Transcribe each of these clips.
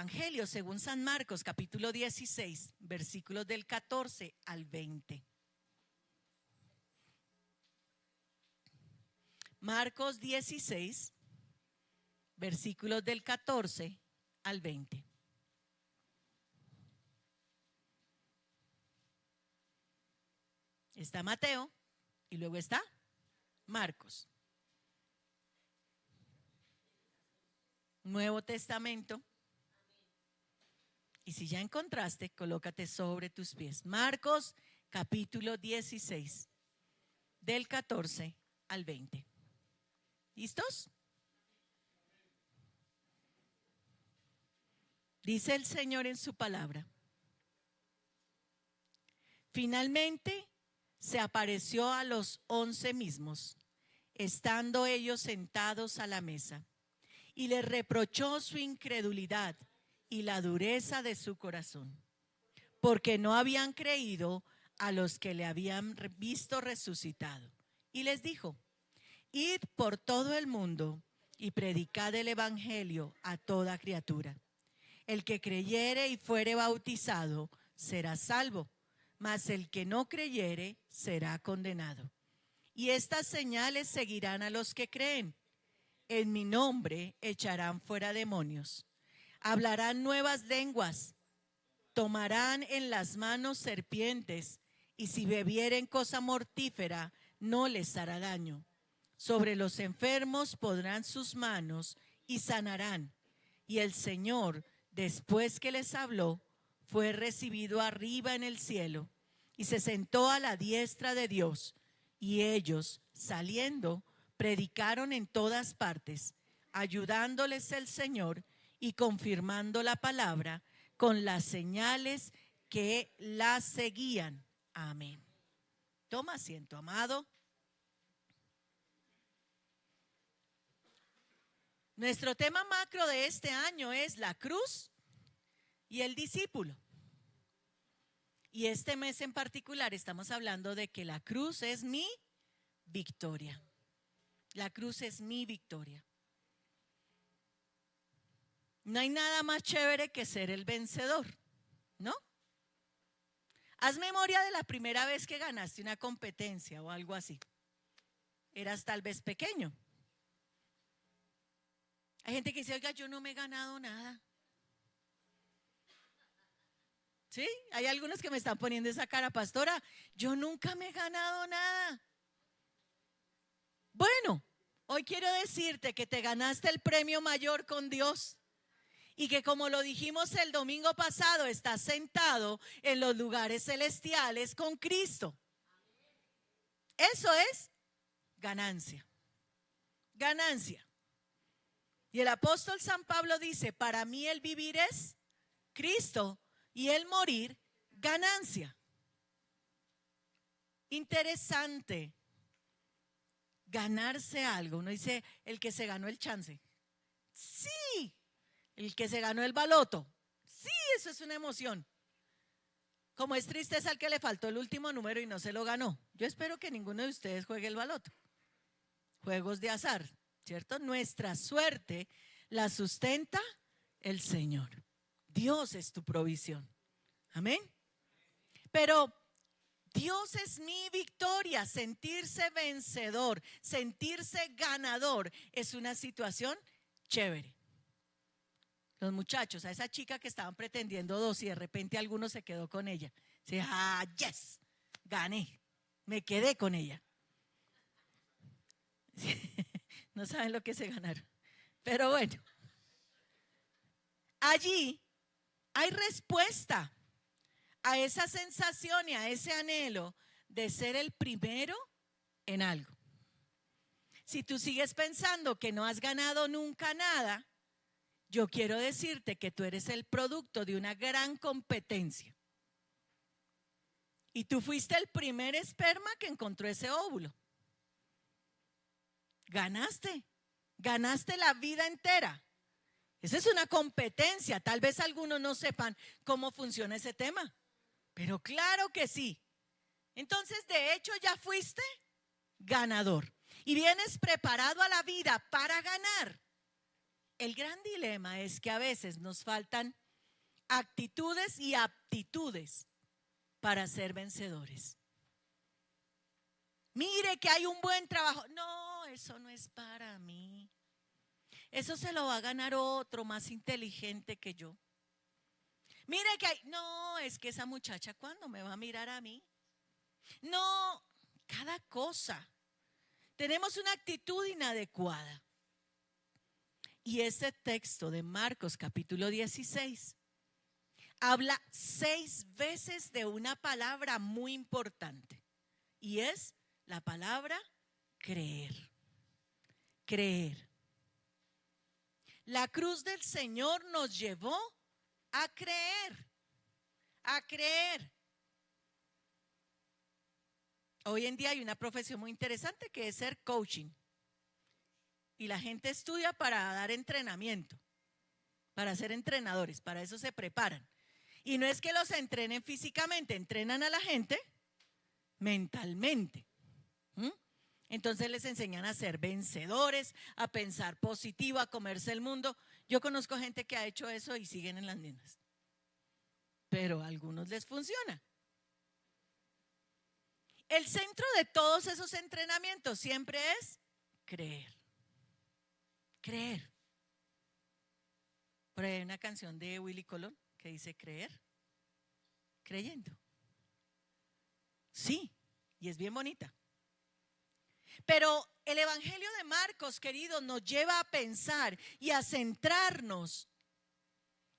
Evangelio según San Marcos, capítulo 16, versículos del 14 al 20. Marcos 16, versículos del 14 al 20. Está Mateo y luego está Marcos. Nuevo Testamento. Y si ya encontraste, colócate sobre tus pies. Marcos capítulo 16, del 14 al 20. ¿Listos? Dice el Señor en su palabra: finalmente se apareció a los 11 mismos, estando ellos sentados a la mesa, y les reprochó su incredulidad y la dureza de su corazón, porque no habían creído a los que le habían visto resucitado. Y les dijo: id por todo el mundo y predicad el evangelio a toda criatura. El que creyere y fuere bautizado será salvo, mas el que no creyere será condenado. Y estas señales seguirán a los que creen: en mi nombre echarán fuera demonios, hablarán nuevas lenguas, tomarán en las manos serpientes, y si bebieren cosa mortífera no les hará daño. Sobre los enfermos pondrán sus manos y sanarán. Y el Señor, después que les habló, fue recibido arriba en el cielo y se sentó a la diestra de Dios. Y ellos, saliendo, predicaron en todas partes, ayudándoles el Señor y confirmando la palabra con las señales que la seguían. Amén. Toma asiento, amado. Nuestro tema macro de este año es la cruz y el discípulo. Y este mes en particular estamos hablando de que la cruz es mi victoria. La cruz es mi victoria. No hay nada más chévere que ser el vencedor, ¿no? Haz memoria de la primera vez que ganaste una competencia o algo así. Eras tal vez pequeño. Hay gente que dice: oiga, yo no me he ganado nada. ¿Sí? Hay algunos que me están poniendo esa cara: pastora, yo nunca me he ganado nada. Bueno, hoy quiero decirte que te ganaste el premio mayor con Dios. Y que, como lo dijimos el domingo pasado, estás sentado en los lugares celestiales con Cristo. Eso es ganancia. Ganancia. Y el apóstol San Pablo dice: para mí el vivir es Cristo y el morir ganancia. Interesante. Ganarse algo. Uno dice: el que se ganó el chance. Sí. El que se ganó el baloto. Sí, eso es una emoción. Como es tristeza al que le faltó el último número y no se lo ganó. Yo espero que ninguno de ustedes juegue el baloto. Juegos de azar, ¿cierto? Nuestra suerte la sustenta el Señor. Dios es tu provisión. Amén. Pero Dios es mi victoria. Sentirse vencedor, sentirse ganador es una situación chévere. Los muchachos, a esa chica que estaban pretendiendo dos y de repente alguno se quedó con ella. Dice: ah, yes, gané, me quedé con ella. No saben lo que se ganaron. Pero bueno, allí hay respuesta a esa sensación y a ese anhelo de ser el primero en algo. Si tú sigues pensando que no has ganado nunca nada, yo quiero decirte que tú eres el producto de una gran competencia. Y tú fuiste el primer esperma que encontró ese óvulo. Ganaste la vida entera. Esa es una competencia. Tal vez algunos no sepan cómo funciona ese tema, pero claro que sí. Entonces, de hecho, ya fuiste ganador y vienes preparado a la vida para ganar. El gran dilema es que a veces nos faltan actitudes y aptitudes para ser vencedores. Mire que hay un buen trabajo. No, eso no es para mí. Eso se lo va a ganar otro más inteligente que yo. Mire que hay, no, es que esa muchacha, ¿cuándo me va a mirar a mí? No, cada cosa. Tenemos una actitud inadecuada. Y este texto de Marcos capítulo 16 habla 6 veces de una palabra muy importante. Y es la palabra creer. Creer. La cruz del Señor nos llevó a creer. A creer. Hoy en día hay una profesión muy interesante que es ser coaching. Y la gente estudia para dar entrenamiento, para ser entrenadores, para eso se preparan. Y no es que los entrenen físicamente, entrenan a la gente mentalmente. Entonces les enseñan a ser vencedores, a pensar positivo, a comerse el mundo. Yo conozco gente que ha hecho eso y siguen en las mismas. Pero a algunos les funciona. El centro de todos esos entrenamientos siempre es creer. Creer. Por ahí hay una canción de Willy Colón que dice creer, creyendo. Sí, y es bien bonita. Pero el Evangelio de Marcos, queridos, nos lleva a pensar y a centrarnos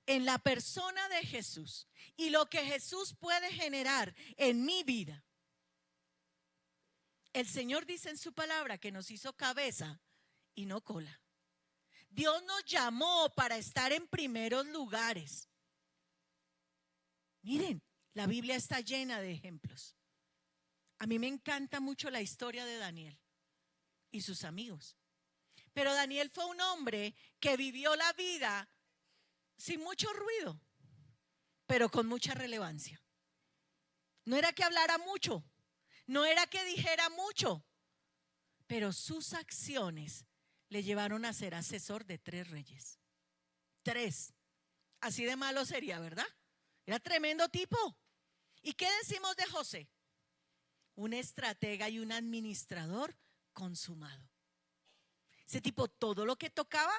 en la persona de Jesús y lo que Jesús puede generar en mi vida. El Señor dice en su palabra que nos hizo cabeza y no cola. Dios nos llamó para estar en primeros lugares. Miren, la Biblia está llena de ejemplos. A mí me encanta mucho la historia de Daniel y sus amigos. Pero Daniel fue un hombre que vivió la vida sin mucho ruido, pero con mucha relevancia. No era que hablara mucho, no era que dijera mucho, pero sus acciones le llevaron a ser asesor de 3 reyes. 3. Así de malo sería, ¿verdad? Era tremendo tipo. ¿Y qué decimos de José? Un estratega y un administrador consumado. Ese tipo todo lo que tocaba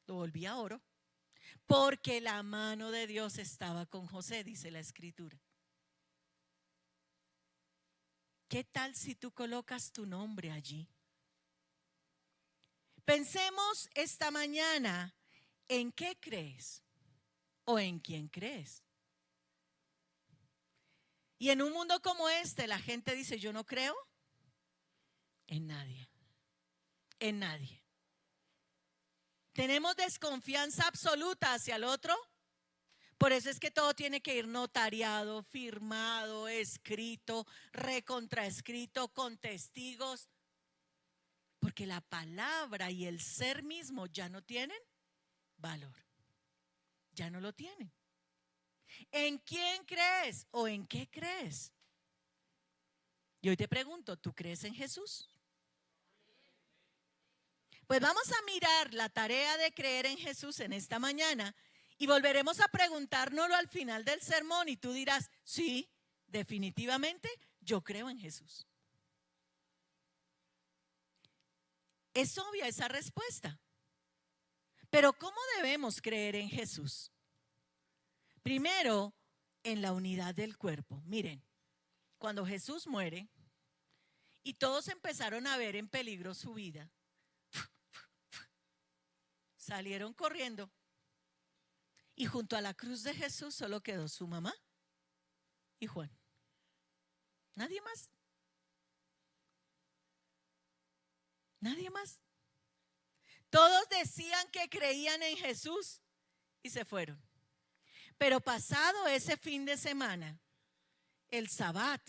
lo volvía oro. Porque la mano de Dios estaba con José, dice la Escritura. ¿Qué tal si tú colocas tu nombre allí? Pensemos esta mañana en qué crees o en quién crees. Y en un mundo como este, la gente dice, yo no creo en nadie, en nadie. Tenemos desconfianza absoluta hacia el otro. Por eso es que todo tiene que ir notariado, firmado, escrito, recontraescrito, con testigos. Porque la palabra y el ser mismo ya no tienen valor. Ya no lo tienen. ¿En quién crees o en qué crees? Y hoy te pregunto, ¿tú crees en Jesús? Pues vamos a mirar la tarea de creer en Jesús en esta mañana y volveremos a preguntárnoslo al final del sermón y tú dirás, sí, definitivamente yo creo en Jesús. Es obvia esa respuesta. Pero ¿cómo debemos creer en Jesús? Primero, en la unidad del cuerpo. Miren, cuando Jesús muere y todos empezaron a ver en peligro su vida, salieron corriendo y junto a la cruz de Jesús solo quedó su mamá y Juan. Nadie más. Nadie más. Todos decían que creían en Jesús y se fueron. Pero pasado ese fin de semana, el Sabbat,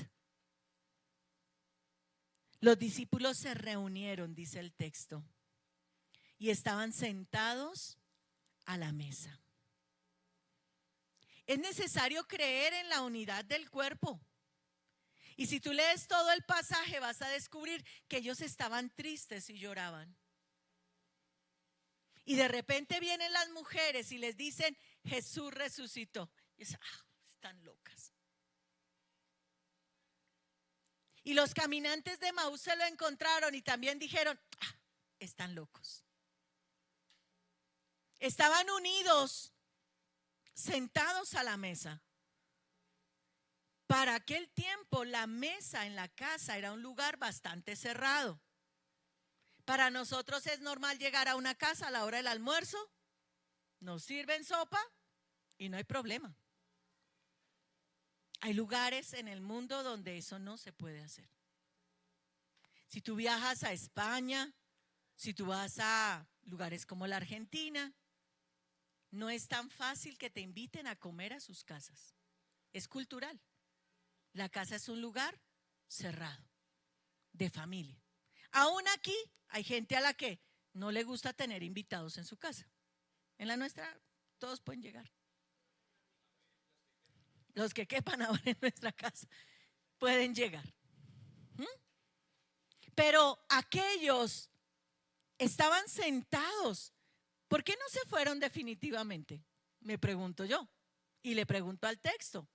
los discípulos se reunieron, dice el texto, y estaban sentados a la mesa. Es necesario creer en la unidad del cuerpo. Y si tú lees todo el pasaje vas a descubrir que ellos estaban tristes y lloraban. Y de repente vienen las mujeres y les dicen, Jesús resucitó. Y dicen, están locas. Y los caminantes de Emaús se lo encontraron y también dijeron, están locos. Estaban unidos, sentados a la mesa. Para aquel tiempo la mesa en la casa era un lugar bastante cerrado. Para nosotros es normal llegar a una casa a la hora del almuerzo, nos sirven sopa y no hay problema. Hay lugares en el mundo donde eso no se puede hacer. Si tú viajas a España, si tú vas a lugares como la Argentina, no es tan fácil que te inviten a comer a sus casas. Es cultural. La casa es un lugar cerrado, de familia. Aún aquí hay gente a la que no le gusta tener invitados en su casa. En la nuestra todos pueden llegar. Los que quepan ahora en nuestra casa pueden llegar. Pero aquellos estaban sentados. ¿Por qué no se fueron definitivamente? Me pregunto yo. Y le pregunto al texto.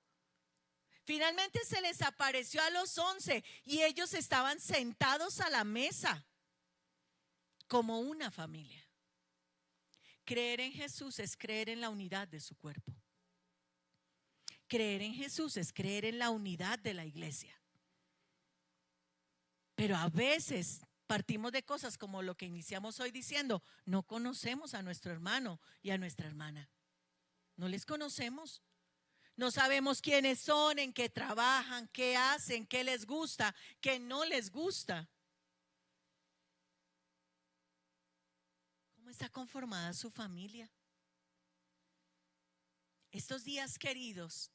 Finalmente se les apareció a los 11 y ellos estaban sentados a la mesa como una familia. Creer en Jesús es creer en la unidad de su cuerpo. Creer en Jesús es creer en la unidad de la iglesia. Pero a veces partimos de cosas como lo que iniciamos hoy diciendo, no conocemos a nuestro hermano y a nuestra hermana. No les conocemos. No sabemos quiénes son, en qué trabajan, qué hacen, qué les gusta, qué no les gusta. ¿Cómo está conformada su familia? Estos días, queridos,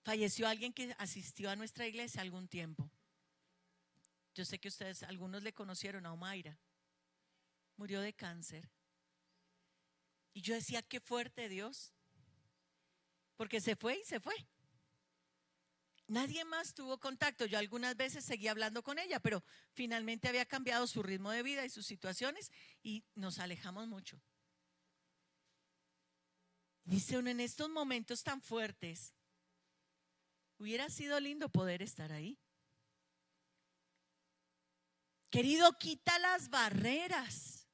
falleció alguien que asistió a nuestra iglesia algún tiempo. Yo sé que ustedes, algunos le conocieron, a Omaira. Murió de cáncer. Y yo decía, qué fuerte Dios. Porque se fue y se fue. Nadie más tuvo contacto. Yo algunas veces seguía hablando con ella, pero finalmente había cambiado su ritmo de vida y sus situaciones y nos alejamos mucho. Dice uno, en estos momentos tan fuertes, hubiera sido lindo poder estar ahí. Querido, quita las barreras,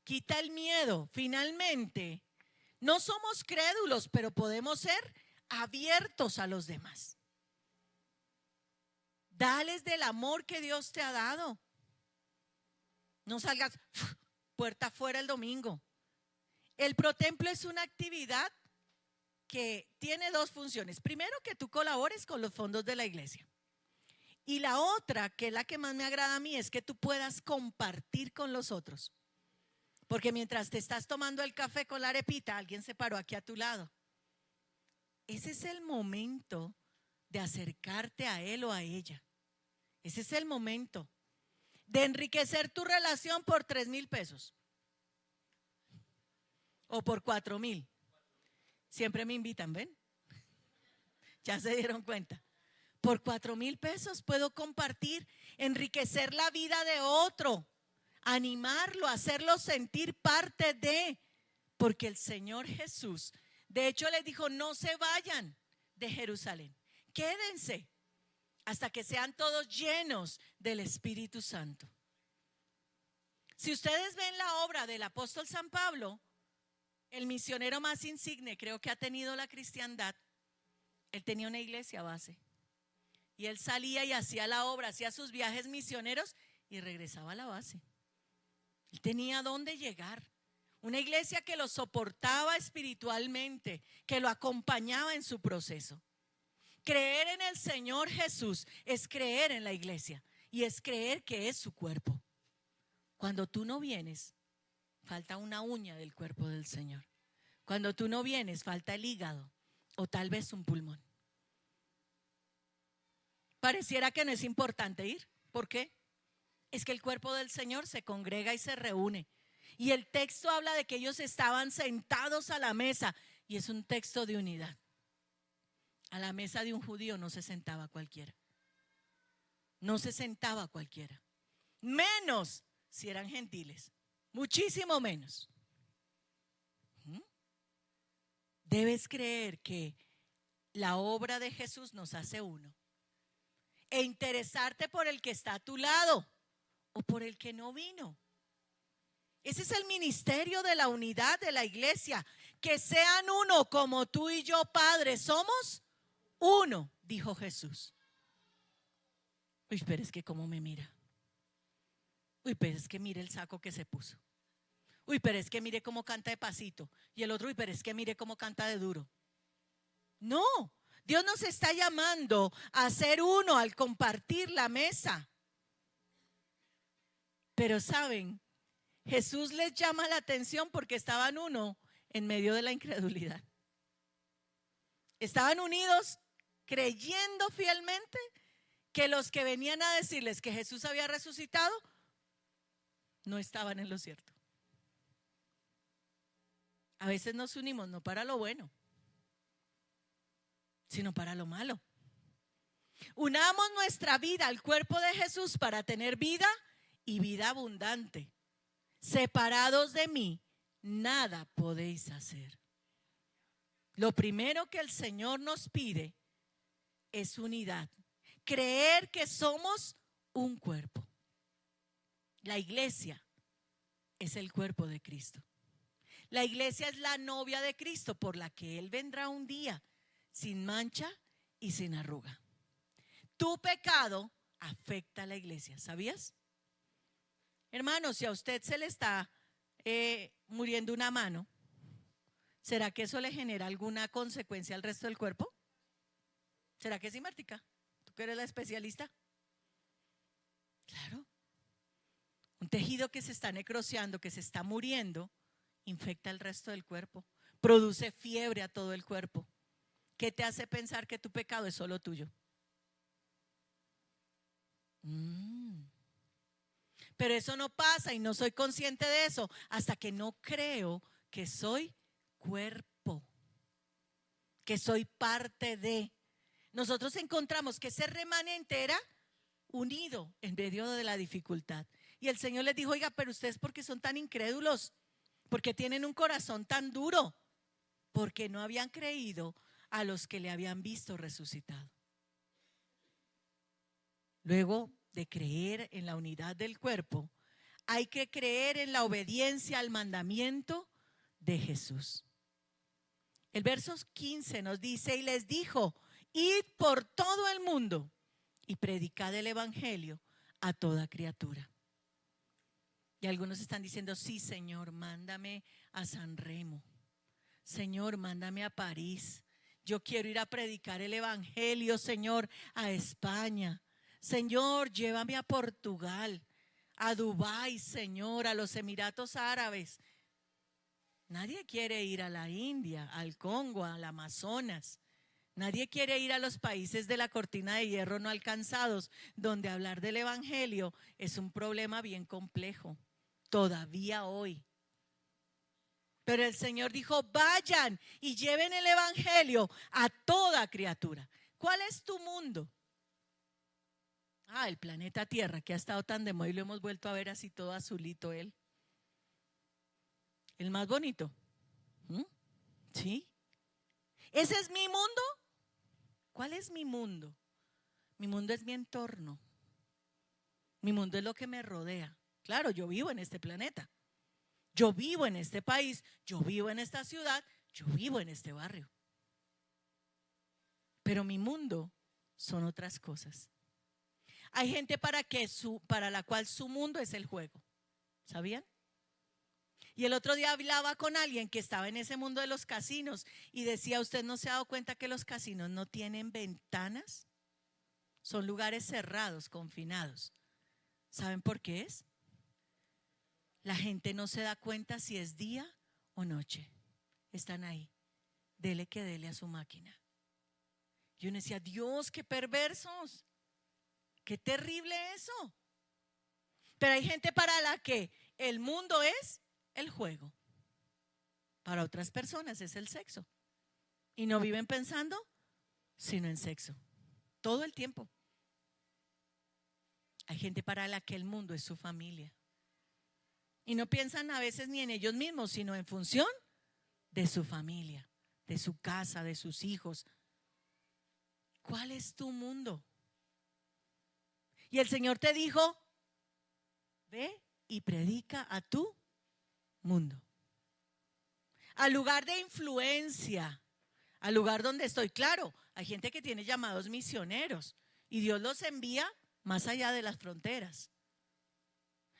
quita el miedo. Finalmente, no somos crédulos, pero podemos ser abiertos a los demás. Dales del amor que Dios te ha dado. No salgas puerta afuera el domingo. El protemplo es una actividad que tiene dos funciones. Primero, que tú colabores con los fondos de la iglesia. Y la otra, que es la que más me agrada a mí, es que tú puedas compartir con los otros. Porque mientras te estás tomando el café con la arepita, alguien se paró aquí a tu lado. Ese es el momento de acercarte a él o a ella. Ese es el momento de enriquecer tu relación por 3,000 pesos. O por 4,000. Siempre me invitan, ¿ven? Ya se dieron cuenta. Por 4,000 pesos puedo compartir, enriquecer la vida de otro, animarlo, hacerlo sentir parte de, porque el Señor Jesús, de hecho les dijo, no se vayan de Jerusalén, quédense hasta que sean todos llenos del Espíritu Santo. Si ustedes ven la obra del apóstol San Pablo, el misionero más insigne creo que ha tenido la cristiandad, él tenía una iglesia base. Y él salía y hacía la obra, hacía sus viajes misioneros y regresaba a la base. Él tenía dónde llegar. Una iglesia que lo soportaba espiritualmente, que lo acompañaba en su proceso. Creer en el Señor Jesús es creer en la iglesia y es creer que es su cuerpo. Cuando tú no vienes, falta una uña del cuerpo del Señor. Cuando tú no vienes, falta el hígado o tal vez un pulmón. Pareciera que no es importante ir. ¿Por qué? Es que el cuerpo del Señor se congrega y se reúne. Y el texto habla de que ellos estaban sentados a la mesa. Y es un texto de unidad. A la mesa de un judío no se sentaba cualquiera. No se sentaba cualquiera. Menos si eran gentiles. Muchísimo menos. debes creer que la obra de Jesús nos hace uno e interesarte por el que está a tu lado o por el que no vino. Ese es el ministerio de la unidad de la iglesia, que sean uno como tú y yo, Padre, somos uno, dijo Jesús. Uy, pero es que cómo me mira. Uy, pero es que mire el saco que se puso. Uy, pero es que mire cómo canta de pasito. Y el otro, uy, pero es que mire cómo canta de duro. No, Dios nos está llamando a ser uno al compartir la mesa. Pero saben, Jesús les llama la atención porque estaban uno en medio de la incredulidad. Estaban unidos creyendo fielmente que los que venían a decirles que Jesús había resucitado no estaban en lo cierto. A veces nos unimos no para lo bueno, sino para lo malo. Unamos nuestra vida al cuerpo de Jesús para tener vida y vida abundante. Separados de mí, nada podéis hacer. Lo primero que el Señor nos pide es unidad. Creer que somos un cuerpo. La iglesia es el cuerpo de Cristo. La iglesia es la novia de Cristo por la que Él vendrá un día sin mancha y sin arruga. Tu pecado afecta a la iglesia, ¿sabías? Hermano, si a usted se le está muriendo una mano, ¿será que eso le genera alguna consecuencia al resto del cuerpo? ¿Será que sí, Martica? ¿Tú que eres la especialista? Claro. Un tejido que se está necroseando, que se está muriendo, infecta el resto del cuerpo, produce fiebre a todo el cuerpo. ¿Qué te hace pensar que tu pecado es solo tuyo? Pero eso no pasa y no soy consciente de eso hasta que no creo que soy cuerpo, que soy parte de. Nosotros encontramos que ese remanente era unido en medio de la dificultad. Y el Señor les dijo, oiga, pero ustedes ¿por qué son tan incrédulos? ¿Por qué tienen un corazón tan duro? Porque no habían creído a los que le habían visto resucitado. Luego de creer en la unidad del cuerpo, hay que creer en la obediencia al mandamiento de Jesús. El verso 15 nos dice, y les dijo, id por todo el mundo y predicad el evangelio a toda criatura. Y algunos están diciendo, sí, Señor, mándame a San Remo. Señor, mándame a París. Yo quiero ir a predicar el evangelio, Señor, a España. Señor, llévame a Portugal, a Dubái, Señor, a los Emiratos Árabes. Nadie quiere ir a la India, al Congo, al Amazonas. Nadie quiere ir a los países de la cortina de hierro no alcanzados, donde hablar del evangelio es un problema bien complejo, todavía hoy. Pero el Señor dijo, vayan y lleven el evangelio a toda criatura. ¿Cuál es tu mundo? El planeta Tierra, que ha estado tan de moda y lo hemos vuelto a ver así todo azulito él. El más bonito. ¿Sí? ¿Ese es mi mundo? ¿Cuál es mi mundo? Mi mundo es mi entorno. Mi mundo es lo que me rodea. Claro, yo vivo en este planeta. Yo vivo en este país. Yo vivo en esta ciudad. Yo vivo en este barrio. Pero mi mundo son otras cosas. Hay gente para la cual su mundo es el juego. ¿Sabían? Y el otro día hablaba con alguien que estaba en ese mundo de los casinos y decía, ¿usted no se ha dado cuenta que los casinos no tienen ventanas? Son lugares cerrados, confinados. ¿Saben por qué es? La gente no se da cuenta si es día o noche. Están ahí. Dele que dele a su máquina. Y uno decía, Dios, qué perversos. Qué terrible eso. Pero hay gente para la que el mundo es el juego. Para otras personas es el sexo. Y no viven pensando sino en sexo. Todo el tiempo. Hay gente para la que el mundo es su familia. Y no piensan a veces ni en ellos mismos, sino en función de su familia, de su casa, de sus hijos. ¿Cuál es tu mundo? Y el Señor te dijo, ve y predica a tu mundo. Al lugar de influencia, al lugar donde estoy. Claro, hay gente que tiene llamados misioneros y Dios los envía más allá de las fronteras.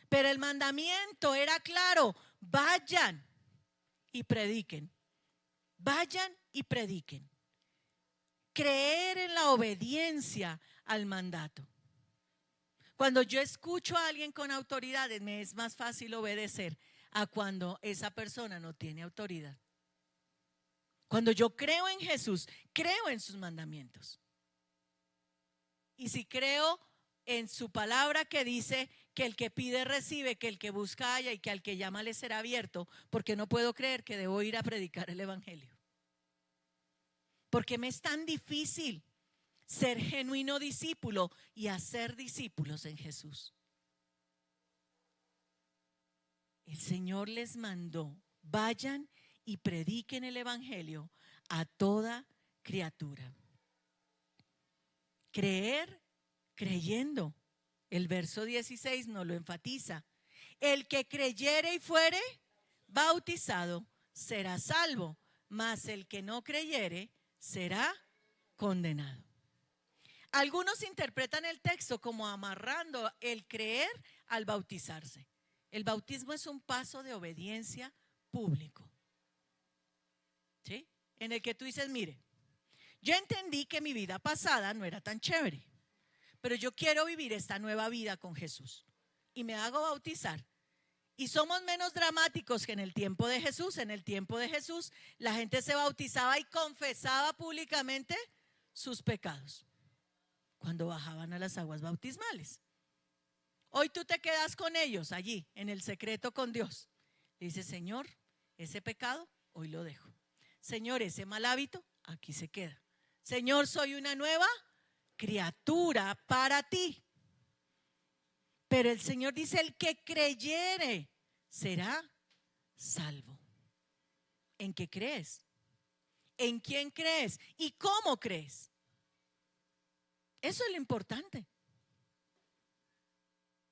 Pero el mandamiento era claro: vayan y prediquen. Vayan y prediquen. Creer en la obediencia al mandato. Cuando yo escucho a alguien con autoridad, me es más fácil obedecer a cuando esa persona no tiene autoridad. Cuando yo creo en Jesús, creo en sus mandamientos. Y si creo en su palabra que dice que el que pide recibe, que el que busca halla y que al que llama le será abierto, porque no puedo creer que debo ir a predicar el evangelio. Porque me es tan difícil ser genuino discípulo y hacer discípulos en Jesús. El Señor les mandó: vayan y prediquen el evangelio a toda criatura. Creer creyendo. El verso 16 nos lo enfatiza. El que creyere y fuere bautizado será salvo, mas el que no creyere será condenado. Algunos interpretan el texto como amarrando el creer al bautizarse. El bautismo es un paso de obediencia público, ¿sí? En el que tú dices: mire, yo entendí que mi vida pasada no era tan chévere, pero yo quiero vivir esta nueva vida con Jesús y me hago bautizar. Y somos menos dramáticos que en el tiempo de Jesús. En el tiempo de Jesús la gente se bautizaba y confesaba públicamente sus pecados cuando bajaban a las aguas bautismales. Hoy tú te quedas con ellos allí en el secreto con Dios. Le dices: Señor, ese pecado hoy lo dejo. Señor, ese mal hábito aquí se queda. Señor, soy una nueva criatura para ti. Pero el Señor dice: el que creyere será salvo. ¿En qué crees? ¿En quién crees? ¿Y cómo crees? Eso es lo importante.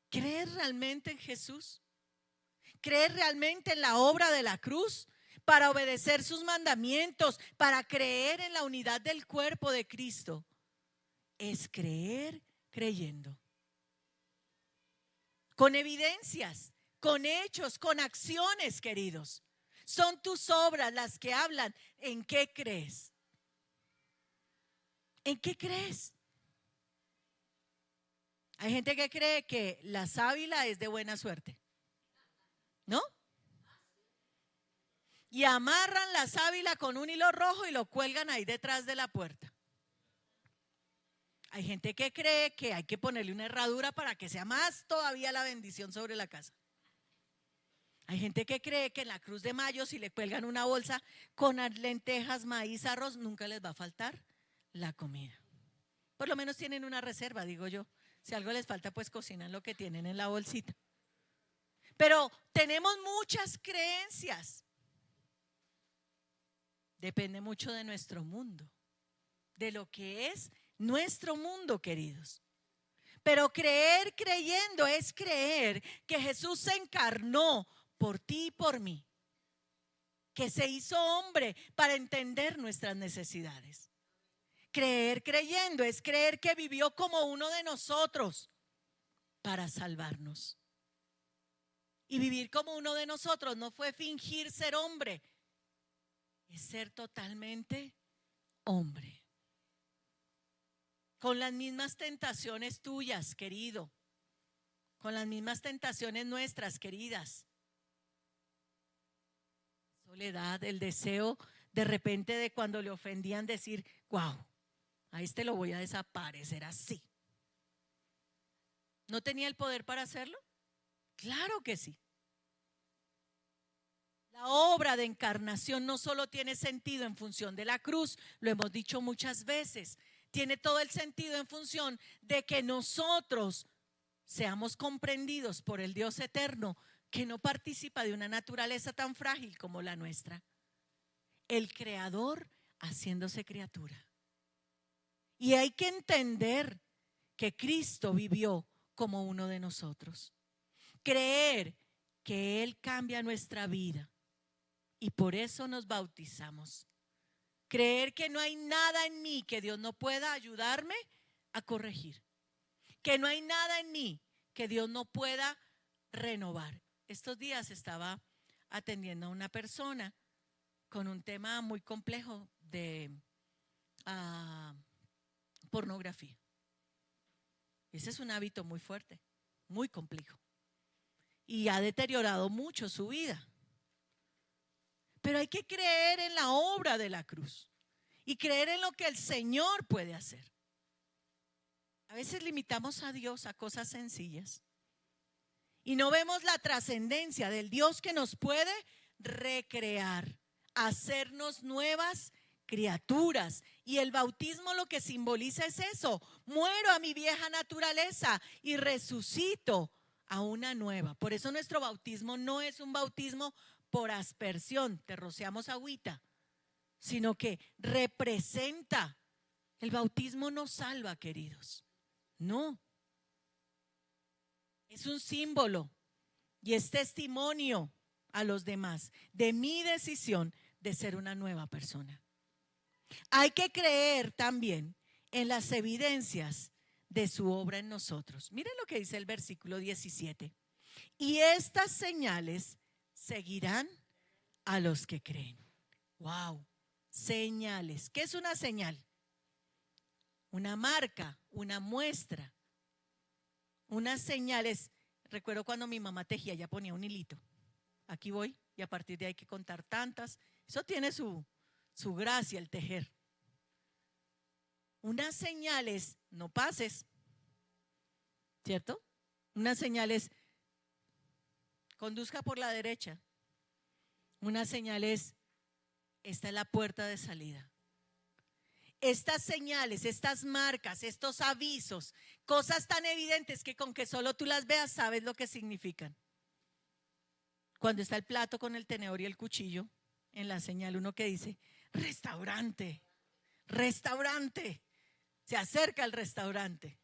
¿Crees realmente en Jesús? ¿Crees realmente en la obra de la cruz para obedecer sus mandamientos, para creer en la unidad del cuerpo de Cristo? Es creer creyendo. Con evidencias, con hechos, con acciones, queridos. Son tus obras las que hablan. ¿En qué crees? ¿En qué crees? Hay gente que cree que la sábila es de buena suerte, ¿no? Y amarran la sábila con un hilo rojo y lo cuelgan ahí detrás de la puerta. Hay gente que cree que hay que ponerle una herradura para que sea más todavía la bendición sobre la casa. Hay gente que cree que en la Cruz de Mayo, si le cuelgan una bolsa con lentejas, maíz, arroz, nunca les va a faltar la comida. Por lo menos tienen una reserva, digo yo. Si algo les falta, pues cocinan lo que tienen en la bolsita. Pero tenemos muchas creencias. Depende mucho de nuestro mundo, de lo que es nuestro mundo, queridos. Pero creer creyendo es creer que Jesús se encarnó por ti y por mí, que se hizo hombre para entender nuestras necesidades. Creer creyendo es creer que vivió como uno de nosotros para salvarnos. Y vivir como uno de nosotros no fue fingir ser hombre, es ser totalmente hombre. Con las mismas tentaciones tuyas, querido. Con las mismas tentaciones nuestras, queridas. Soledad, el deseo de repente de cuando le ofendían decir: wow, a este lo voy a desaparecer así. ¿No tenía el poder para hacerlo? Claro que sí. La obra de encarnación no solo tiene sentido en función de la cruz, lo hemos dicho muchas veces, tiene todo el sentido en función de que nosotros seamos comprendidos por el Dios eterno que no participa de una naturaleza tan frágil como la nuestra. el Creador haciéndose criatura. Y hay que entender que Cristo vivió como uno de nosotros. Creer que Él cambia nuestra vida y por eso nos bautizamos. Creer que no hay nada en mí que Dios no pueda ayudarme a corregir. Que no hay nada en mí que Dios no pueda renovar. Estos días estaba atendiendo a una persona con un tema muy complejo de pornografía. Ese es un hábito muy fuerte, muy complejo. Y ha deteriorado mucho su vida. Pero hay que creer en la obra de la cruz y creer en lo que el Señor puede hacer. A veces limitamos a Dios a cosas sencillas y no vemos la trascendencia del Dios que nos puede recrear, hacernos nuevas criaturas. Y el bautismo lo que simboliza es eso: muero a mi vieja naturaleza y resucito a una nueva. Por eso nuestro bautismo no es un bautismo por aspersión, te rociamos agüita, sino que representa. El bautismo no salva, queridos, no. Es un símbolo y es testimonio a los demás de mi decisión de ser una nueva persona. Hay que creer también en las evidencias de su obra en nosotros. Miren lo que dice el versículo 17. Y estas señales seguirán a los que creen. Wow, señales. ¿Qué es una señal? Una marca, una muestra. Unas señales. Recuerdo cuando mi mamá tejía, ella ponía un hilito. Aquí voy y a partir de ahí hay que contar tantas. Eso tiene su gracia, el tejer. Unas señales, no pases, ¿cierto? Unas señales, conduzca por la derecha. Unas señales, esta es la puerta de salida. Estas señales, estas marcas, estos avisos, cosas tan evidentes que con que solo tú las veas sabes lo que significan. Cuando está el plato con el tenedor y el cuchillo, en la señal uno que dice, restaurante, restaurante, se acerca al restaurante.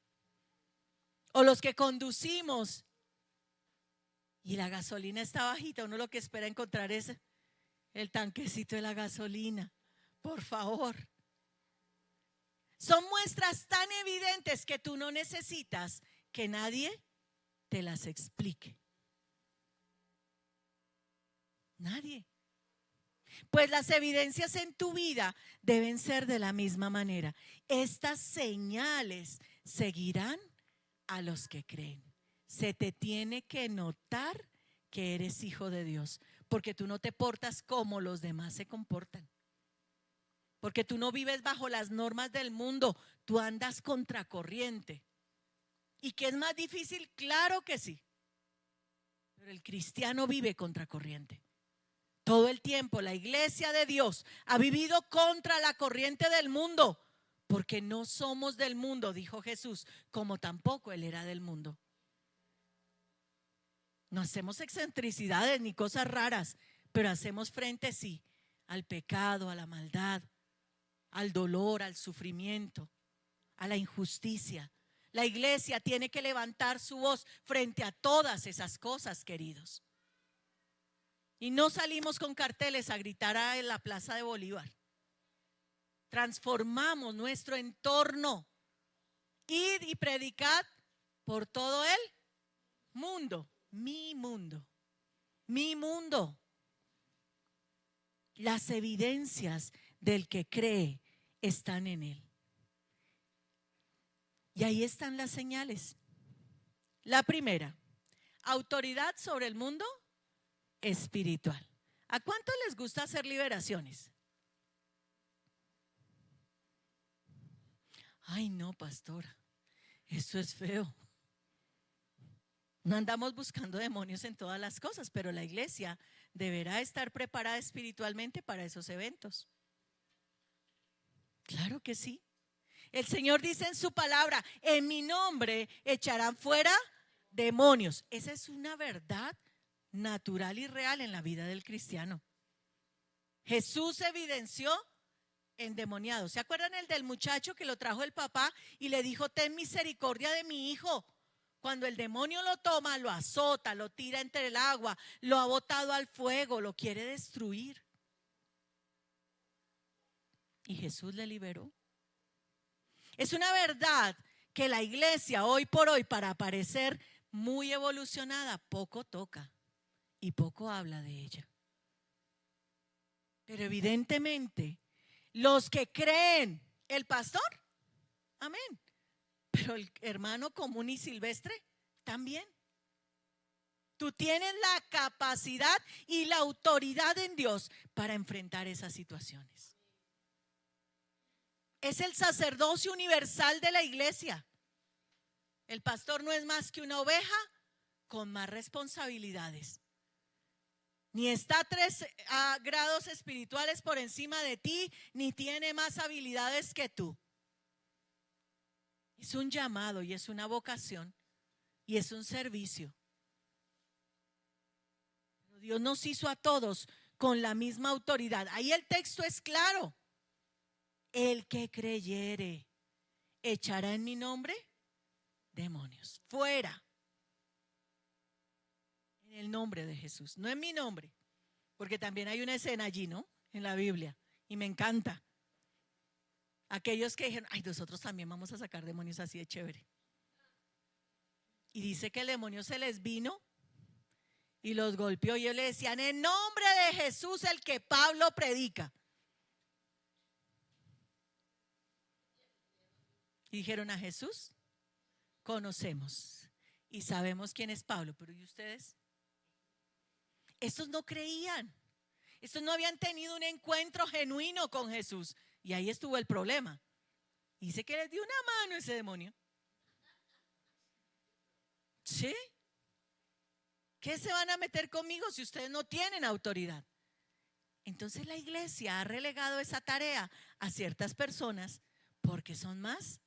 O los que conducimos y la gasolina está bajita, uno lo que espera encontrar es el tanquecito de la gasolina, por favor. Son muestras tan evidentes que tú no necesitas que nadie te las explique. Nadie. Pues las evidencias en tu vida deben ser de la misma manera. Estas señales seguirán a los que creen. Se te tiene que notar que eres hijo de Dios, porque tú no te portas como los demás se comportan. Porque tú no vives bajo las normas del mundo, tú andas contracorriente. ¿Y qué es más difícil? Claro que sí. Pero el cristiano vive contracorriente. Todo el tiempo la iglesia de Dios ha vivido contra la corriente del mundo, porque no somos del mundo, dijo Jesús, como tampoco Él era del mundo. No hacemos excentricidades ni cosas raras, pero hacemos frente, sí, al pecado, a la maldad, al dolor, al sufrimiento, a la injusticia. La iglesia tiene que levantar su voz frente a todas esas cosas, queridos. Y no salimos con carteles a gritar en la Plaza de Bolívar. Transformamos nuestro entorno. Id y predicad por todo el mundo. Mi mundo. Mi mundo. Las evidencias del que cree están en él. Y ahí están las señales. La primera, autoridad sobre el mundo espiritual. ¿A cuánto les gusta hacer liberaciones? Ay, no, pastora, eso es feo. No andamos buscando demonios en todas las cosas, pero la iglesia deberá estar preparada espiritualmente para esos eventos. Claro que sí. El Señor dice en su palabra, en mi nombre echarán fuera demonios. Esa es una verdad natural y real en la vida del cristiano. Jesús evidenció endemoniado. ¿Se acuerdan el del muchacho que lo trajo el papá y le dijo: ten misericordia de mi hijo? Cuando el demonio lo toma, lo azota, lo tira entre el agua, lo ha botado al fuego, lo quiere destruir. Y Jesús le liberó. Es una verdad que la iglesia hoy por hoy, para parecer muy evolucionada, poco toca y poco habla de ella. Pero evidentemente, los que creen, el pastor, amén, pero el hermano común y silvestre también. Tú tienes la capacidad y la autoridad en Dios para enfrentar esas situaciones. Es el sacerdocio universal de la iglesia. El pastor no es más que una oveja con más responsabilidades. Ni está 3 grados espirituales por encima de ti, ni tiene más habilidades que tú. Es un llamado y es una vocación y es un servicio. Dios nos hizo a todos con la misma autoridad. Ahí el texto es claro. El que creyere echará en mi nombre demonios. Fuera. En el nombre de Jesús, no en mi nombre. Porque también hay una escena allí, ¿no? En la Biblia. Y me encanta. Aquellos que dijeron: ay, nosotros también vamos a sacar demonios así de chévere. Y dice que el demonio se les vino y los golpeó, y ellos le decían: en nombre de Jesús, el que Pablo predica. Y dijeron: a Jesús conocemos y sabemos quién es Pablo, pero ¿y ustedes? Estos no creían, estos no habían tenido un encuentro genuino con Jesús, y ahí estuvo el problema. Dice que les dio una mano ese demonio. ¿Sí? ¿Qué se van a meter conmigo si ustedes no tienen autoridad? Entonces la iglesia ha relegado esa tarea a ciertas personas porque son más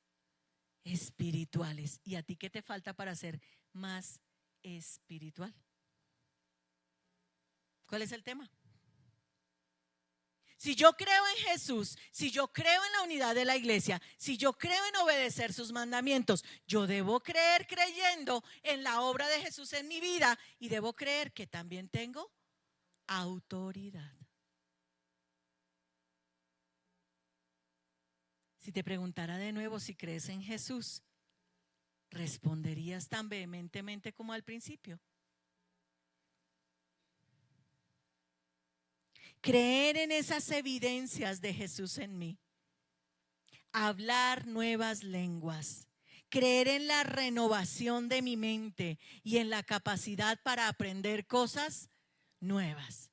espirituales. ¿Y a ti qué te falta para ser más espiritual? ¿Cuál es el tema? Si yo creo en Jesús, si yo creo en la unidad de la iglesia, si yo creo en obedecer sus mandamientos, yo debo creer creyendo en la obra de Jesús en mi vida, y debo creer que también tengo autoridad. Si te preguntara de nuevo si crees en Jesús, ¿responderías tan vehementemente como al principio? Creer en esas evidencias de Jesús en mí, hablar nuevas lenguas, creer en la renovación de mi mente y en la capacidad para aprender cosas nuevas.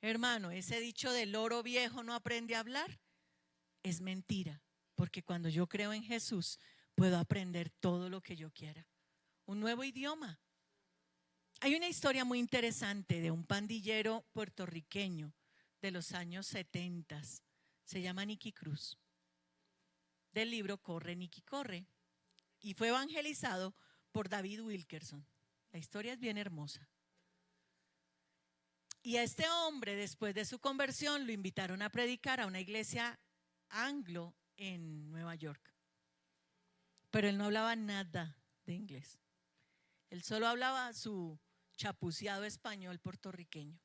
Hermano, ese dicho del loro viejo no aprende a hablar es mentira, porque cuando yo creo en Jesús puedo aprender todo lo que yo quiera. Un nuevo idioma. Hay una historia muy interesante de un pandillero puertorriqueño de los años 70. Se llama Nicky Cruz. Del libro Corre, Nicky, corre. Y fue evangelizado por David Wilkerson. La historia es bien hermosa. Y a este hombre, después de su conversión, lo invitaron a predicar a una iglesia anglo en Nueva York. Pero él no hablaba nada de inglés. Él solo hablaba su chapuceado español puertorriqueño.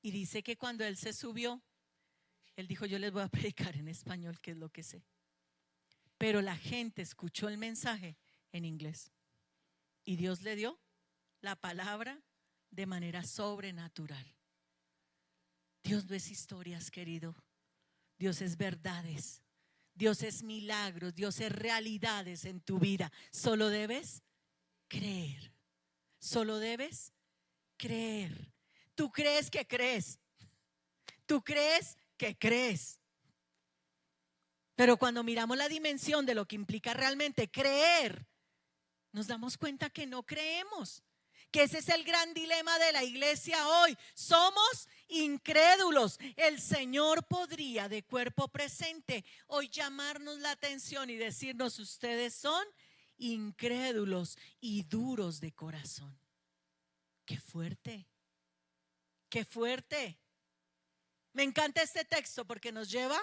Y dice que cuando él se subió, él dijo: yo les voy a predicar en español, que es lo que sé. Pero la gente escuchó el mensaje en inglés. Y Dios le dio la palabra de manera sobrenatural. Dios no es historias, querido. Dios es verdades. Dios es milagros. Dios es realidades en tu vida. Solo debes creer. Solo debes creer. Tú crees que crees. Tú crees que crees. Pero cuando miramos la dimensión de lo que implica realmente creer, nos damos cuenta que no creemos. Que ese es el gran dilema de la iglesia hoy. Somos incrédulos. El Señor podría, de cuerpo presente, hoy llamarnos la atención y decirnos: ustedes son incrédulos y duros de corazón. ¡Qué fuerte! ¡Qué fuerte! Me encanta este texto porque nos lleva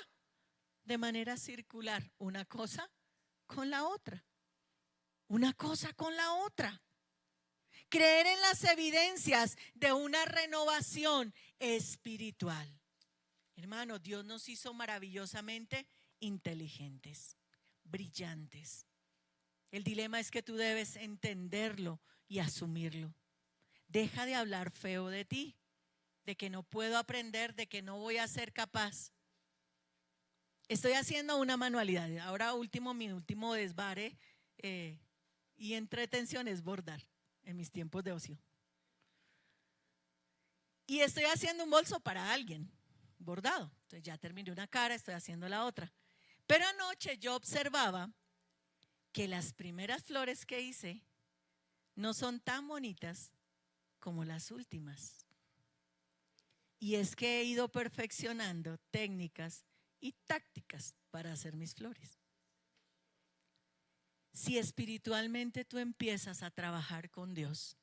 de manera circular una cosa con la otra. Una cosa con la otra. Creer en las evidencias de una renovación espiritual. Hermano, Dios nos hizo maravillosamente inteligentes, brillantes. El dilema es que tú debes entenderlo y asumirlo. Deja de hablar feo de ti, de que no puedo aprender, de que no voy a ser capaz. Estoy haciendo una manualidad. Ahora mi último desvare y entretención es bordar en mis tiempos de ocio. Y estoy haciendo un bolso para alguien, bordado. Entonces ya terminé una cara, estoy haciendo la otra. Pero anoche yo observaba que las primeras flores que hice no son tan bonitas como las últimas. Y es que he ido perfeccionando técnicas y tácticas para hacer mis flores. Si espiritualmente tú empiezas a trabajar con Dios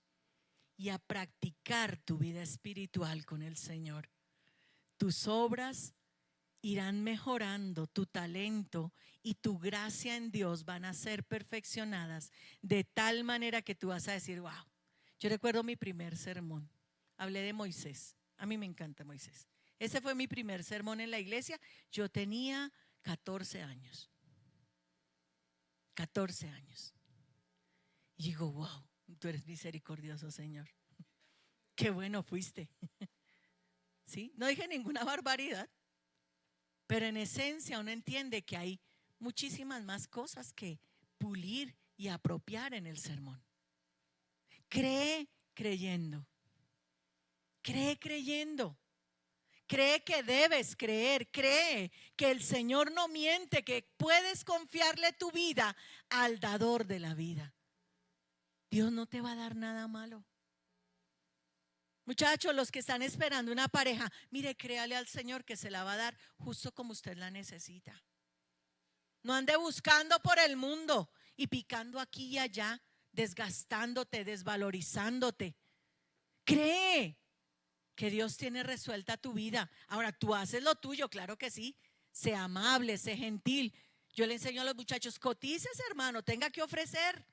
y a practicar tu vida espiritual con el Señor, tus obras irán mejorando, tu talento y tu gracia en Dios van a ser perfeccionadas de tal manera que tú vas a decir, wow. Yo recuerdo mi primer sermón, hablé de Moisés. A mí me encanta Moisés. Ese fue mi primer sermón en la iglesia. Yo tenía 14 años. 14 años. Y digo, wow, tú eres misericordioso, Señor. Qué bueno fuiste. ¿Sí? No dije ninguna barbaridad, pero en esencia uno entiende que hay muchísimas más cosas que pulir y apropiar en el sermón. Cree creyendo. Cree creyendo. Cree que debes creer, cree que el Señor no miente, que puedes confiarle tu vida al dador de la vida. Dios no te va a dar nada malo. Muchachos, los que están esperando una pareja, mire, créale al Señor que se la va a dar justo como usted la necesita. No ande buscando por el mundo y picando aquí y allá, desgastándote, desvalorizándote. Cree que Dios tiene resuelta tu vida. Ahora, tú haces lo tuyo, claro que sí. Sé amable, sé gentil. Yo le enseño a los muchachos, cotícese, hermano, tenga que ofrecer.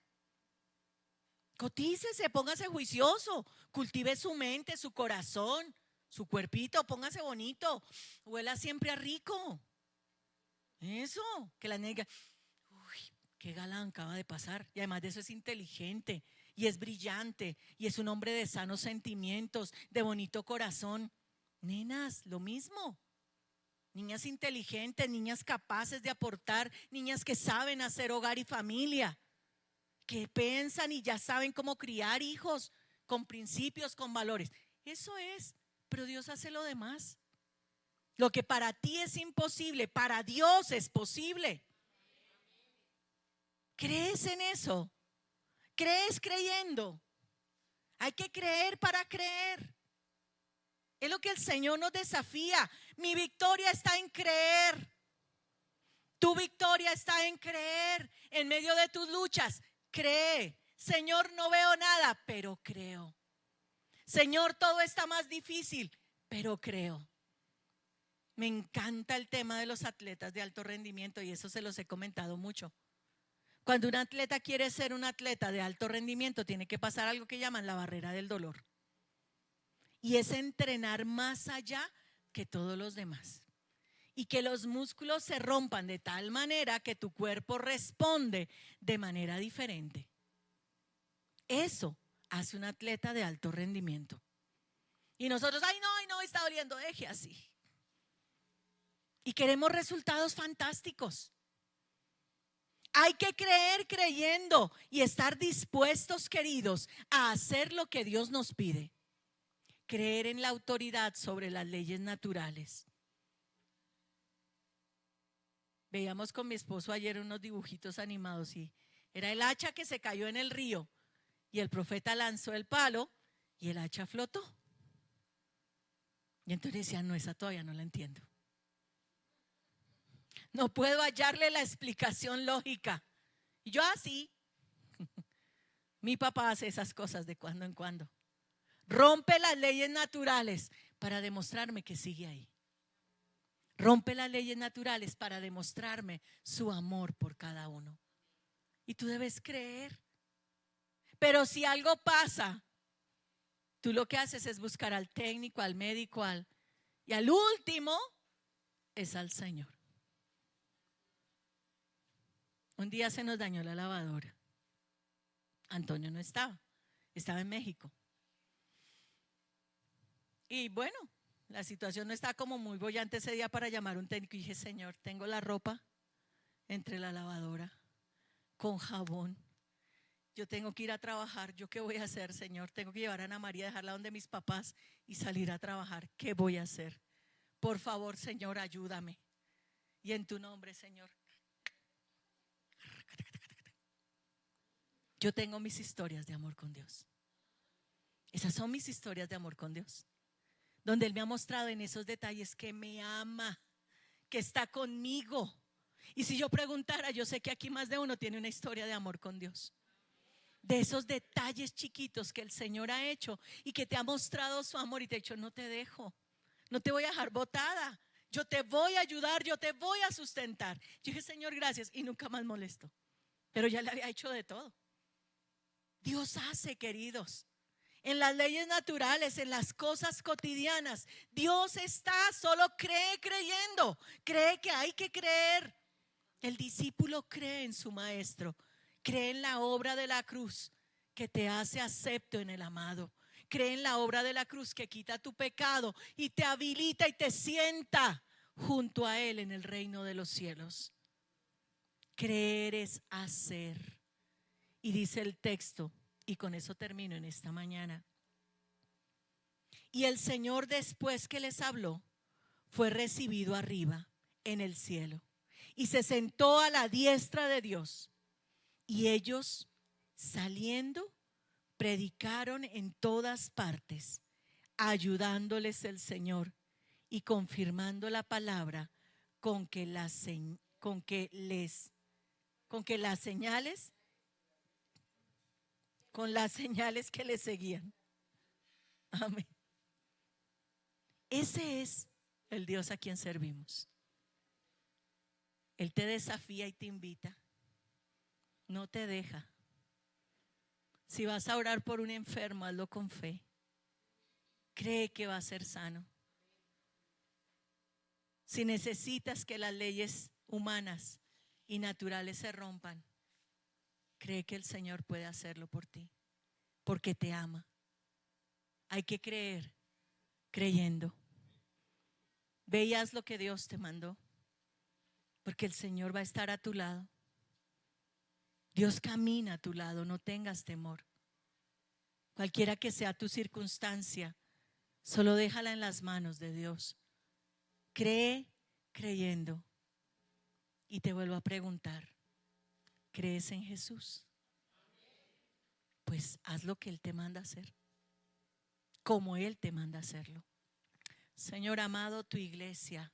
Cotícese, póngase juicioso, cultive su mente, su corazón, su cuerpito, póngase bonito, huela siempre a rico. Eso, que la nega, uy, qué galán acaba de pasar. Y además de eso es inteligente y es brillante y es un hombre de sanos sentimientos, de bonito corazón. Nenas, lo mismo. Niñas inteligentes, niñas capaces de aportar, niñas que saben hacer hogar y familia, que piensan y ya saben cómo criar hijos con principios, con valores. Eso es, pero Dios hace lo demás. Lo que para ti es imposible, para Dios es posible. ¿Crees en eso? ¿Crees creyendo? Hay que creer para creer. Es lo que el Señor nos desafía. Mi victoria está en creer. Tu victoria está en creer. En medio de tus luchas, cree. Señor, no veo nada, pero creo. Señor, todo está más difícil, pero creo. Me encanta el tema de los atletas de alto rendimiento y eso se los he comentado mucho. Cuando un atleta quiere ser un atleta de alto rendimiento, tiene que pasar algo que llaman la barrera del dolor. Y es entrenar más allá que todos los demás. Y que los músculos se rompan de tal manera que tu cuerpo responde de manera diferente. Eso hace un atleta de alto rendimiento. Y nosotros, ay no, está doliendo, deje así. Y queremos resultados fantásticos. Hay que creer creyendo y estar dispuestos, queridos, a hacer lo que Dios nos pide. Creer en la autoridad sobre las leyes naturales. Veíamos con mi esposo ayer unos dibujitos animados y era el hacha que se cayó en el río y el profeta lanzó el palo y el hacha flotó. Y entonces decían, no, esa todavía no la entiendo. No puedo hallarle la explicación lógica. Y yo así. Mi papá hace esas cosas de cuando en cuando. Rompe las leyes naturales para demostrarme que sigue ahí. Rompe las leyes naturales para demostrarme su amor por cada uno. Y tú debes creer. Pero si algo pasa, tú lo que haces es buscar al técnico, al médico, y al último es al Señor. Un día se nos dañó la lavadora. Antonio no estaba en México. Y bueno, la situación no está como muy bollante ese día para llamar a un técnico. Y dije, Señor, tengo la ropa entre la lavadora con jabón. Yo tengo que ir a trabajar. ¿Yo qué voy a hacer, Señor? Tengo que llevar a Ana María, dejarla donde mis papás y salir a trabajar. ¿Qué voy a hacer? Por favor, Señor, ayúdame. Y en tu nombre, Señor. Yo tengo mis historias de amor con Dios. Esas son mis historias de amor con Dios, donde Él me ha mostrado en esos detalles que me ama, que está conmigo. Y si yo preguntara, yo sé que aquí más de uno tiene una historia de amor con Dios. De esos detalles chiquitos que el Señor ha hecho y que te ha mostrado su amor y te ha dicho, no te dejo, no te voy a dejar botada, yo te voy a ayudar, yo te voy a sustentar. Yo dije, Señor, gracias, y nunca más molesto. Pero ya le había hecho de todo. Dios hace, queridos. En las leyes naturales, en las cosas cotidianas, Dios está, solo cree creyendo. Cree que hay que creer. El discípulo cree en su maestro. Cree en la obra de la cruz que te hace acepto en el amado. Cree en la obra de la cruz que quita tu pecado y te habilita y te sienta junto a Él en el reino de los cielos. Creer es hacer. Y dice el texto, y con eso termino en esta mañana. Y el Señor, después que les habló, fue recibido arriba en el cielo y se sentó a la diestra de Dios. Y ellos, saliendo, predicaron en todas partes, ayudándoles el Señor y confirmando la palabra con que las señales que le seguían. Amén. Ese es el Dios a quien servimos. Él te desafía y te invita. No te deja. Si vas a orar por un enfermo, hazlo con fe. Cree que va a ser sano. Si necesitas que las leyes humanas y naturales se rompan, cree que el Señor puede hacerlo por ti, porque te ama. Hay que creer, creyendo. Ve y haz lo que Dios te mandó, porque el Señor va a estar a tu lado. Dios camina a tu lado, no tengas temor. Cualquiera que sea tu circunstancia, solo déjala en las manos de Dios. Cree creyendo. Y te vuelvo a preguntar, ¿crees en Jesús? Pues haz lo que Él te manda hacer, como Él te manda hacerlo. Señor amado, tu iglesia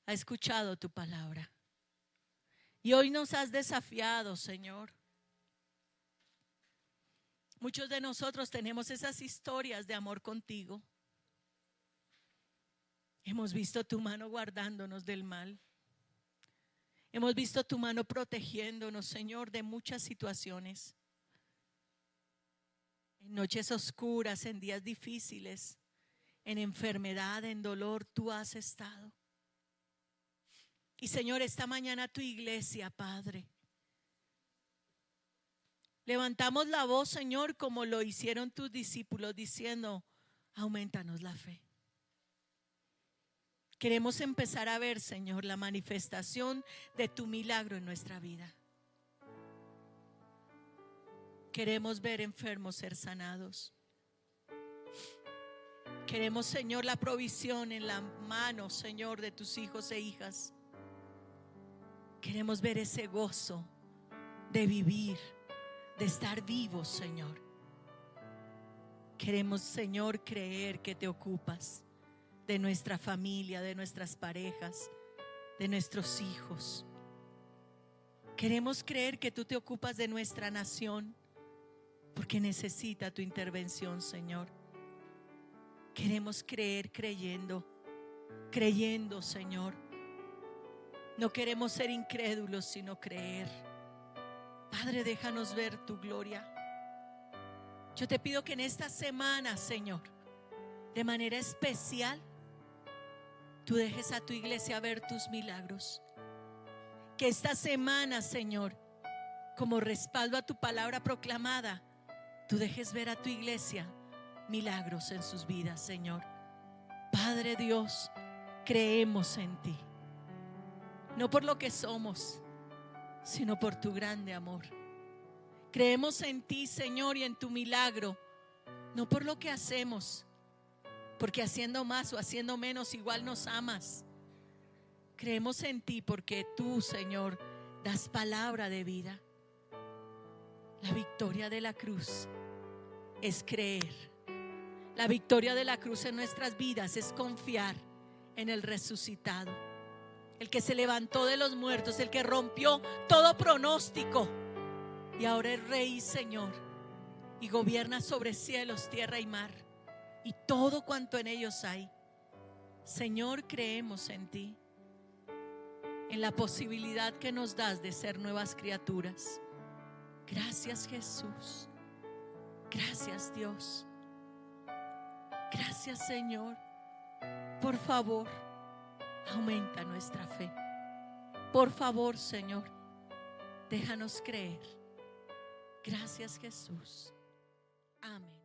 ha escuchado tu palabra. Y hoy nos has desafiado, Señor. Muchos de nosotros tenemos esas historias de amor contigo. Hemos visto tu mano guardándonos del mal. Hemos visto tu mano protegiéndonos, Señor, de muchas situaciones. En noches oscuras, en días difíciles, en enfermedad, en dolor, tú has estado. Y Señor, esta mañana tu iglesia, Padre, levantamos la voz, Señor, como lo hicieron tus discípulos, diciendo, aumentanos la fe. Queremos empezar a ver, Señor, la manifestación de tu milagro en nuestra vida. Queremos ver enfermos ser sanados. Queremos, Señor, la provisión en la mano, Señor, de tus hijos e hijas. Queremos ver ese gozo de vivir, de estar vivos, Señor. Queremos, Señor, creer que te ocupas de nuestra familia, de nuestras parejas, de nuestros hijos. Queremos creer que tú te ocupas de nuestra nación, porque necesita tu intervención, Señor. Queremos creer creyendo. creyendo, Señor. No queremos ser incrédulos, sino creer. Padre, déjanos ver tu gloria. Yo te pido que en esta semana, Señor, de manera especial, tú dejes a tu iglesia ver tus milagros. Que esta semana, Señor, como respaldo a tu palabra proclamada, tú dejes ver a tu iglesia milagros en sus vidas, Señor. Padre Dios, creemos en ti, no por lo que somos, sino por tu grande amor. Creemos en ti, Señor, y en tu milagro, no por lo que hacemos, porque haciendo más o haciendo menos igual nos amas. Creemos en ti porque tú, Señor, das palabra de vida. La victoria de la cruz es creer. La victoria de la cruz en nuestras vidas es confiar en el resucitado, el que se levantó de los muertos, el que rompió todo pronóstico y ahora es Rey, Señor, y gobierna sobre cielos, tierra y mar y todo cuanto en ellos hay. Señor, creemos en ti, en la posibilidad que nos das de ser nuevas criaturas. Gracias, Jesús. Gracias, Dios. Gracias, Señor. Por favor, aumenta nuestra fe. Por favor, Señor, déjanos creer. Gracias, Jesús. Amén.